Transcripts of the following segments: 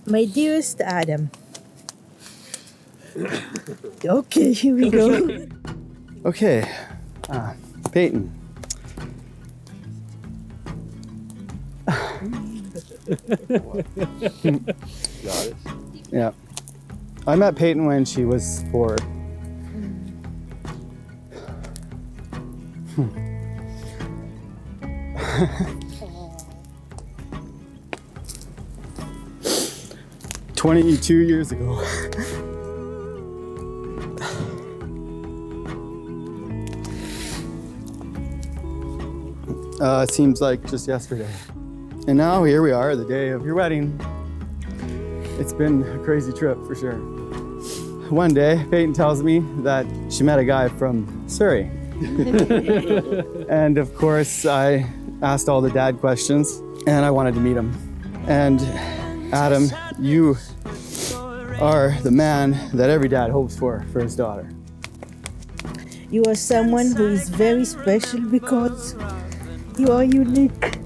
My dearest Adam. Okay, here we go. Okay, Payton. Got it. Yeah. I met Payton when she was 4. — 22 years ago. It seems like just yesterday. And now here we are, the day of your wedding. It's been a crazy trip for sure. One day, Payton tells me that she met a guy from Surrey. And of course, I asked all the dad questions and I wanted to meet him. And Adam, you are the man that every dad hopes for his daughter. You are someone who is very special because you are unique.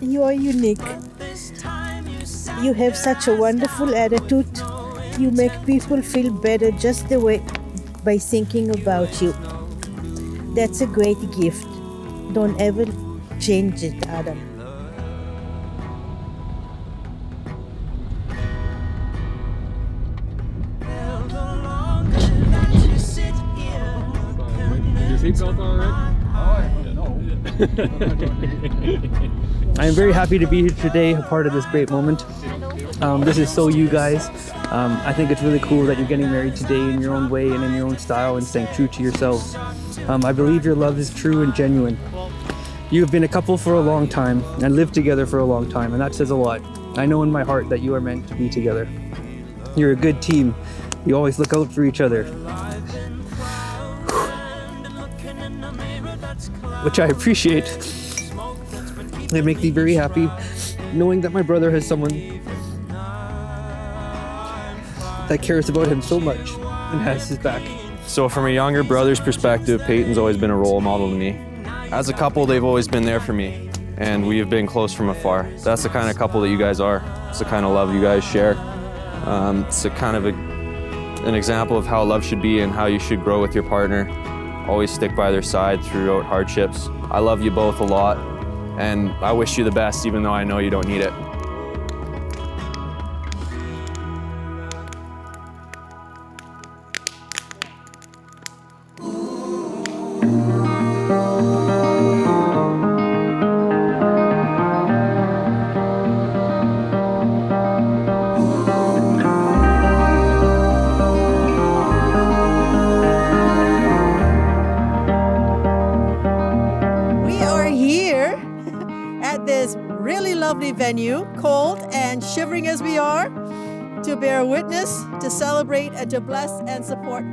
You are unique. You have such a wonderful attitude. You make people feel better just the way by thinking about you. That's a great gift. Don't ever change it, Adam. Is your seatbelt all right? I am very happy to be here today, a part of this great moment. This is so you guys. I think it's really cool that you're getting married today in your own way and in your own style and staying true to yourselves. I believe your love is true and genuine. You have been a couple for a long time and lived together for a long time, and that says a lot. I know in my heart that you are meant to be together. You're a good team. You always look out for each other, which I appreciate. They make me very happy knowing that my brother has someone that cares about him so much and has his back. So from a younger brother's perspective, Payton's always been a role model to me. As a couple, they've always been there for me, and we have been close from afar. That's the kind of couple that you guys are. It's the kind of love you guys share. It's a kind of an example of how love should be and how you should grow with your partner. Always stick by their side throughout hardships. I love you both a lot, and I wish you the best, even though I know you don't need it. Venue, cold and shivering as we are, to bear witness, to celebrate, and to bless and support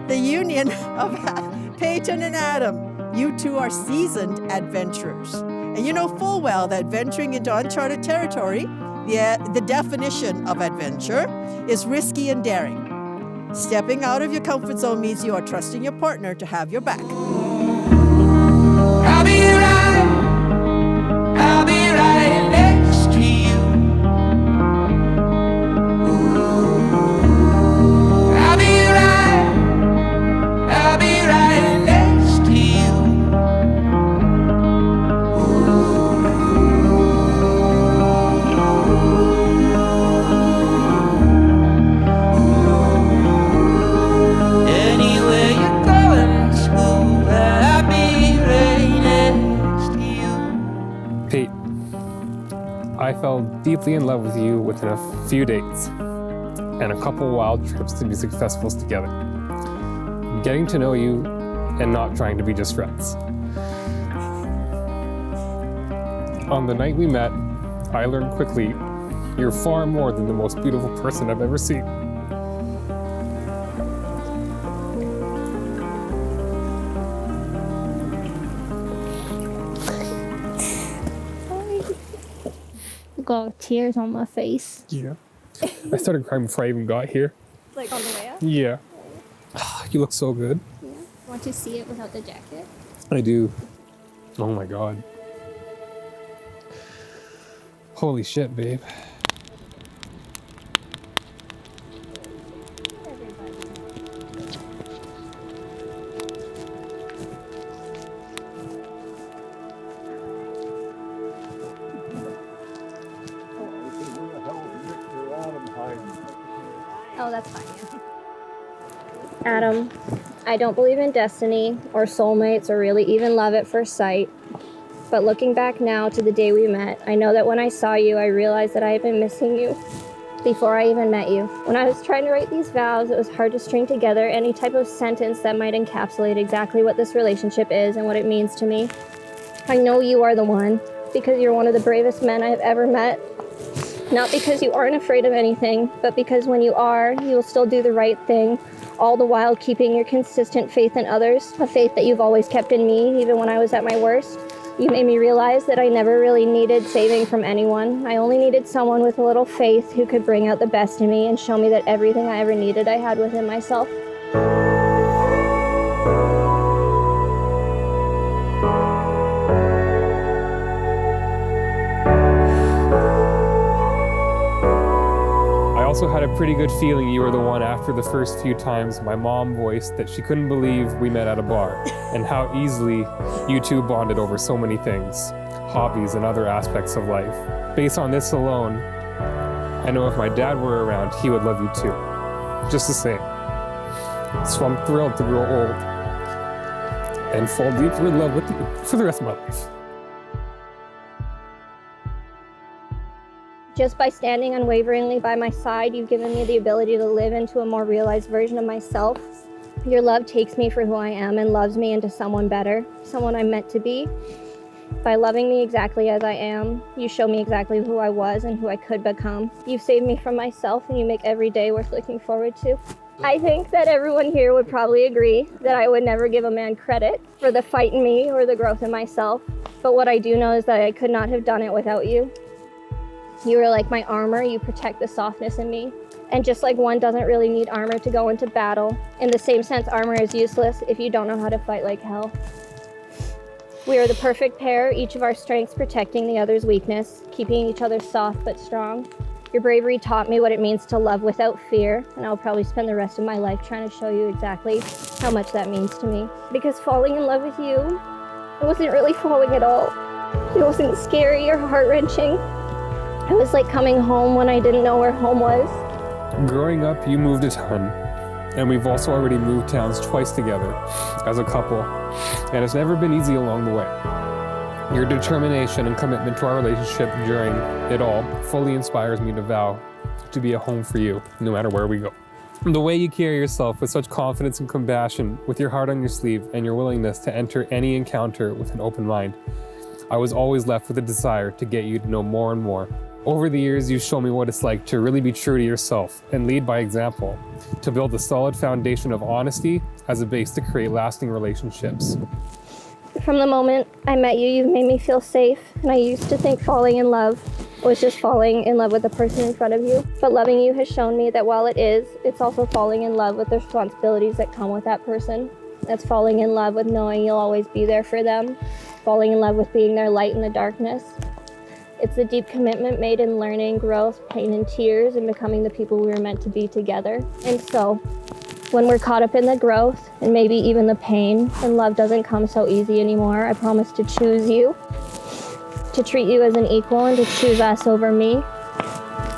the union of Payton and Adam. You two are seasoned adventurers, and you know full well that venturing into uncharted territory, the definition of adventure, is risky and daring. Stepping out of your comfort zone means you are trusting your partner to have your back. I'll be right. I'll be right next to you. I'll be right next to you. Anywhere you're going to school, I'll be right next to you. Pete, I fell deeply in love with you within a few dates and a couple wild trips to music festivals together. Getting to know you and not trying to be just friends. On the night we met, I learned quickly you're far more than the most beautiful person I've ever seen. Got tears on my face. Yeah. I started crying before I even got here. Like on the way up? Yeah. You look so good. Yeah. Want to see it without the jacket? I do. Oh my God. Holy shit, babe. Oh, that's fine. Adam, I don't believe in destiny or soulmates or really even love at first sight. But looking back now to the day we met, I know that when I saw you, I realized that I had been missing you before I even met you. When I was trying to write these vows, it was hard to string together any type of sentence that might encapsulate exactly what this relationship is and what it means to me. I know you are the one because you're one of the bravest men I have ever met. Not because you aren't afraid of anything, but because when you are, you will still do the right thing, all the while keeping your consistent faith in others, a faith that you've always kept in me, even when I was at my worst. You made me realize that I never really needed saving from anyone. I only needed someone with a little faith who could bring out the best in me and show me that everything I ever needed I had within myself. I also had a pretty good feeling you were the one after the first few times my mom voiced that she couldn't believe we met at a bar and how easily you two bonded over so many things, hobbies and other aspects of life. Based on this alone, I know if my dad were around, he would love you too. Just the same. So I'm thrilled to grow old and fall deeper in love with you for the rest of my life. Just by standing unwaveringly by my side, you've given me the ability to live into a more realized version of myself. Your love takes me for who I am and loves me into someone better, someone I'm meant to be. By loving me exactly as I am, you show me exactly who I was and who I could become. You've saved me from myself and you make every day worth looking forward to. I think that everyone here would probably agree that I would never give a man credit for the fight in me or the growth in myself. But what I do know is that I could not have done it without you. You are like my armor, you protect the softness in me. And just like one doesn't really need armor to go into battle, in the same sense armor is useless if you don't know how to fight like hell. We are the perfect pair, each of our strengths protecting the other's weakness, keeping each other soft but strong. Your bravery taught me what it means to love without fear, and I'll probably spend the rest of my life trying to show you exactly how much that means to me. Because falling in love with you, it wasn't really falling at all. It wasn't scary or heart-wrenching. It was like coming home when I didn't know where home was. Growing up, you moved a ton, and we've also already moved towns twice together as a couple, and it's never been easy along the way. Your determination and commitment to our relationship during it all fully inspires me to vow to be a home for you, no matter where we go. The way you carry yourself with such confidence and compassion, with your heart on your sleeve and your willingness to enter any encounter with an open mind, I was always left with a desire to get you to know more and more. Over the years, you've shown me what it's like to really be true to yourself and lead by example, to build a solid foundation of honesty as a base to create lasting relationships. From the moment I met you, you've made me feel safe, and I used to think falling in love was just falling in love with the person in front of you. But loving you has shown me that while it is, it's also falling in love with the responsibilities that come with that person. That's falling in love with knowing you'll always be there for them, falling in love with being their light in the darkness. It's the deep commitment made in learning, growth, pain, and tears, and becoming the people we were meant to be together. And so, when we're caught up in the growth, and maybe even the pain, and love doesn't come so easy anymore, I promise to choose you, to treat you as an equal, and to choose us over me.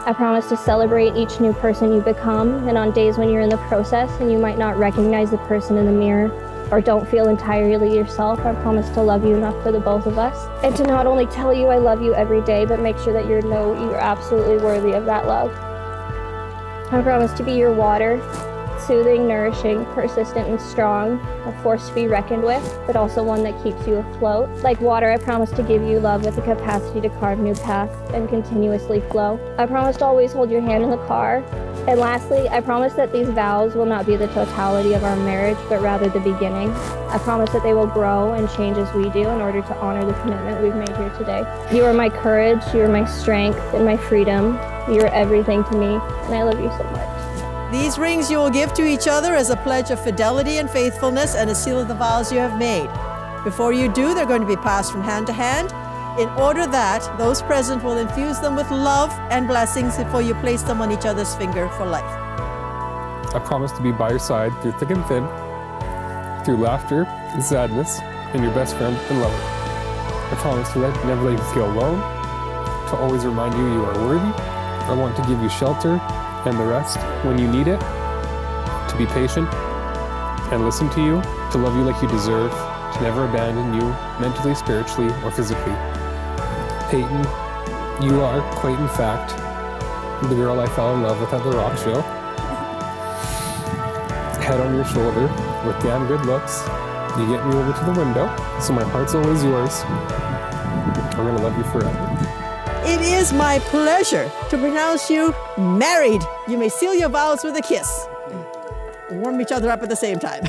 I promise to celebrate each new person you become, and on days when you're in the process and you might not recognize the person in the mirror, or don't feel entirely yourself, I promise to love you enough for the both of us. And to not only tell you I love you every day, but make sure that you know you're absolutely worthy of that love. I promise to be your water, soothing, nourishing, persistent, and strong, a force to be reckoned with, but also one that keeps you afloat. Like water, I promise to give you love with the capacity to carve new paths and continuously flow. I promise to always hold your hand in the car. And lastly, I promise that these vows will not be the totality of our marriage, but rather the beginning. I promise that they will grow and change as we do in order to honor the commitment we've made here today. You are my courage, you are my strength, and my freedom. You are everything to me, and I love you so much. These rings you will give to each other as a pledge of fidelity and faithfulness and a seal of the vows you have made. Before you do, they're going to be passed from hand to hand, in order that those present will infuse them with love and blessings before you place them on each other's finger for life. I promise to be by your side through thick and thin, through laughter and sadness, and your best friend and lover. I promise to never let you feel alone, to always remind you you are worthy. I want to give you shelter and the rest when you need it, to be patient and listen to you, to love you like you deserve, to never abandon you mentally, spiritually, or physically. Payton, you are, quite in fact, the girl I fell in love with at the rock show. Head on your shoulder with damn good looks. You get me over to the window, so my heart's always yours. I'm gonna love you forever. It is my pleasure to pronounce you married. You may seal your vows with a kiss. Warm each other up at the same time.